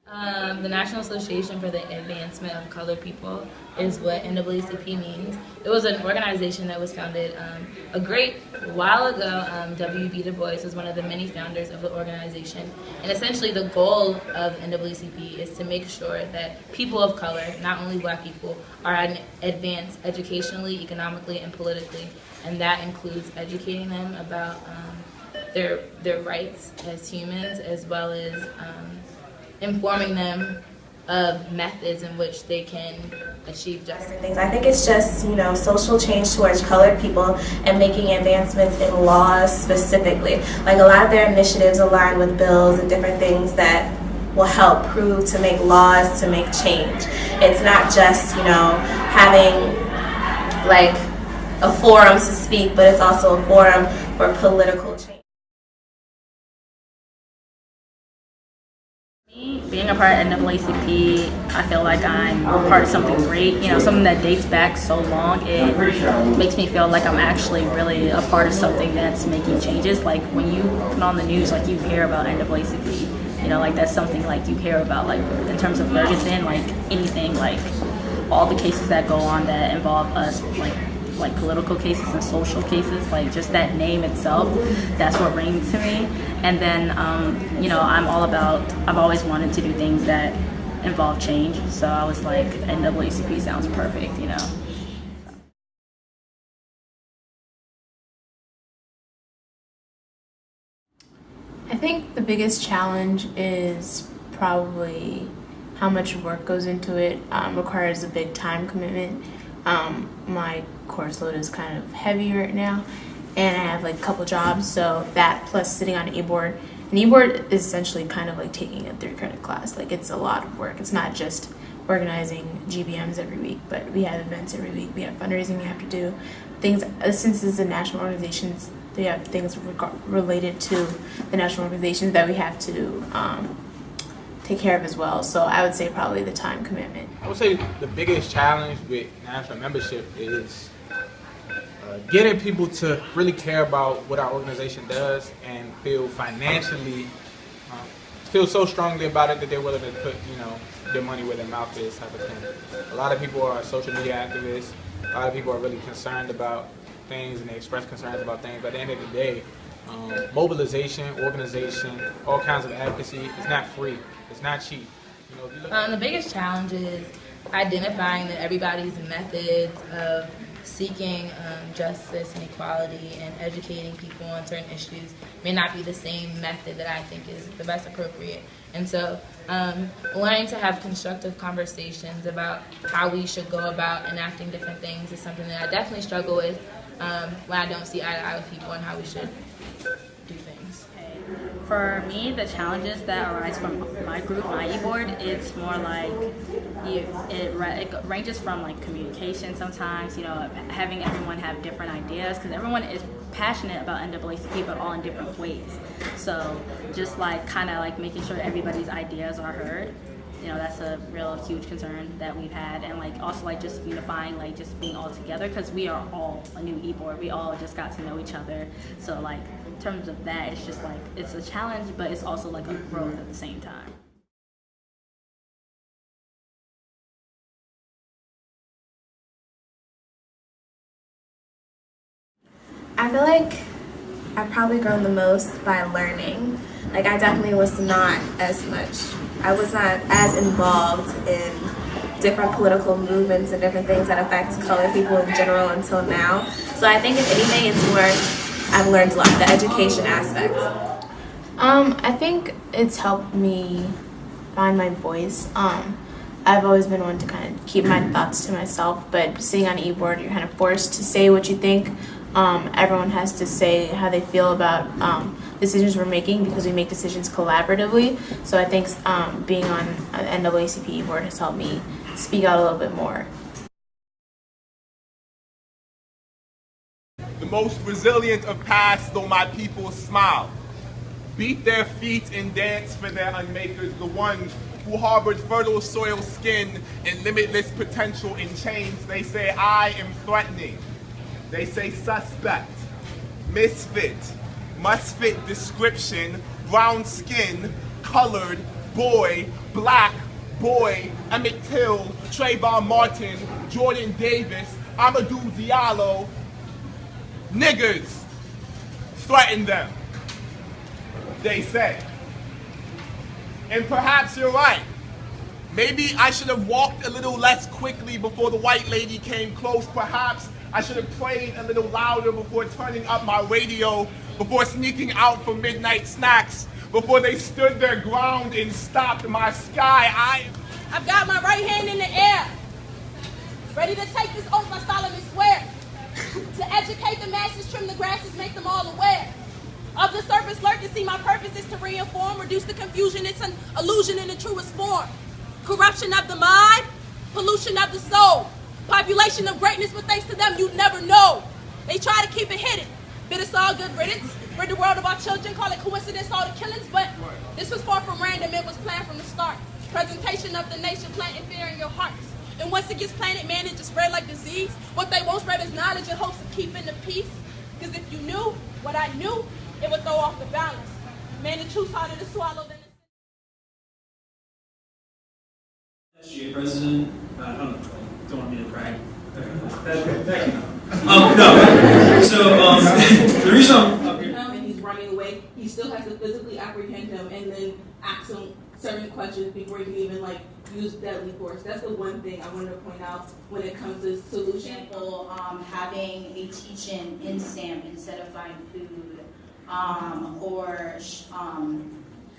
The National Association for the Advancement of Colored People is what NAACP means. It was an organization that was founded a great while ago. W.B. Du Bois was one of the many founders of the organization. And essentially the goal of NAACP is to make sure that people of color, not only black people, are advanced educationally, economically, and politically. And that includes educating them about their rights as humans, as well as informing them of methods in which they can achieve justice. I think it's just, social change towards colored people and making advancements in laws specifically. Like a lot of their initiatives align with bills and different things that will help prove to make laws, to make change. It's not just, having like a forum to speak, but it's also a forum for political change. Being a part of NAACP, I feel like I'm part of something great, something that dates back so long. It makes me feel like I'm actually really a part of something that's making changes. Like when you put on the news, like you hear about NAACP, like that's something like you hear about, like in terms of Ferguson, like anything, like all the cases that go on that involve us, like political cases and social cases, like just that name itself, that's what rings to me. And then, I've always wanted to do things that involve change, so I was like, NAACP sounds perfect, I think the biggest challenge is probably how much work goes into it. Requires a big time commitment. My course load is kind of heavy right now, and I have like a couple jobs, so that plus sitting on an e-board. An e-board is essentially kind of like taking a 3-credit class. Like it's a lot of work. It's not just organizing GBMs every week, but we have events every week. We have fundraising we have to do. Things, since it's a national organization, they have things related to the national organizations that we have to take care of as well. So I would say probably the time commitment. I would say the biggest challenge with national membership is getting people to really care about what our organization does and feel financially, feel so strongly about it that they're willing to put, their money where their mouth is type of thing. A lot of people are social media activists. A lot of people are really concerned about things and they express concerns about things. But at the end of the day, mobilization, organization, all kinds of advocacy is not free. It's not cheap. The biggest challenge is identifying that everybody's methods of seeking justice and equality and educating people on certain issues may not be the same method that I think is the best appropriate. And so learning to have constructive conversations about how we should go about enacting different things is something that I definitely struggle with when I don't see eye to eye with people on how we should do things. For me, the challenges that arise from my group, my e-board, it's more like it ranges from like communication sometimes, having everyone have different ideas, because everyone is passionate about NAACP, but all in different ways. So just like kind of like making sure everybody's ideas are heard. That's a real huge concern that we've had, and like also like just unifying, like just being all together, because we are all a new e-board. We all just got to know each other. So like in terms of that, it's just like it's a challenge, but it's also like a growth at the same time. I feel like I've probably grown the most by learning. Like I definitely was not as involved in different political movements and different things that affect colored people in general until now. So I think if anything, it's more, I've learned a lot, the education aspect. I think it's helped me find my voice. I've always been one to kind of keep my thoughts to myself, but sitting on e-board, you're kind of forced to say what you think. Everyone has to say how they feel about decisions we're making, because we make decisions collaboratively. So I think being on an NAACP board has helped me speak out a little bit more. The most resilient of past, though my people smile. Beat their feet and dance for their unmakers, the ones who harbored fertile soil skin and limitless potential in chains. They say I am threatening. They say suspect, misfit, must fit description, brown skin, colored, boy, black boy, Emmett Till, Trayvon Martin, Jordan Davis, Amadou Diallo, niggers threaten them, they say. And perhaps you're right. Maybe I should have walked a little less quickly before the white lady came close. Perhaps I should have prayed a little louder before turning up my radio, before sneaking out for midnight snacks, before they stood their ground and stopped my sky. I've got my right hand in the air, ready to take this oath I solemnly swear, to educate the masses, trim the grasses, make them all aware of the surface lurking. See, my purpose is to reinform, reduce the confusion. It's an illusion in the truest form. Corruption of the mind, pollution of the soul, population of greatness, but thanks to them you never know. They try to keep it hidden, but it's all good riddance. Rid the world of our children, call it coincidence, all the killings, but this was far from random, it was planned from the start. Presentation of the nation, planting fear in your hearts. And once it gets planted, man, it just spread like disease. What they won't spread is knowledge in hopes of keeping the peace. Because if you knew what I knew, it would throw off the balance. Man, the truth's harder to swallow than SGA president, I don't want me to brag. Thank you. No. So the reason I'm up here. and he's running away, he still has to physically apprehend him and then ask him certain questions before he can even use deadly force. That's the one thing I wanted to point out when it comes to solution. Example, having a teach-in in STEM instead of buying food,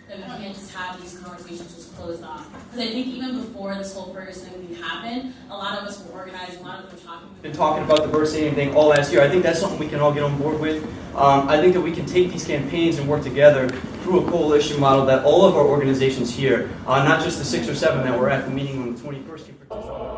and we can't just have these conversations just closed off. Because I think even before this whole Ferguson thing happened, a lot of us were organizing, a lot of them were talking. Been talking about the birth saving thing all last year. I think that's something we can all get on board with. I think that we can take these campaigns and work together through a coalition model that all of our organizations here, not just the 6 or 7 that were at the meeting on the 21st, can participate.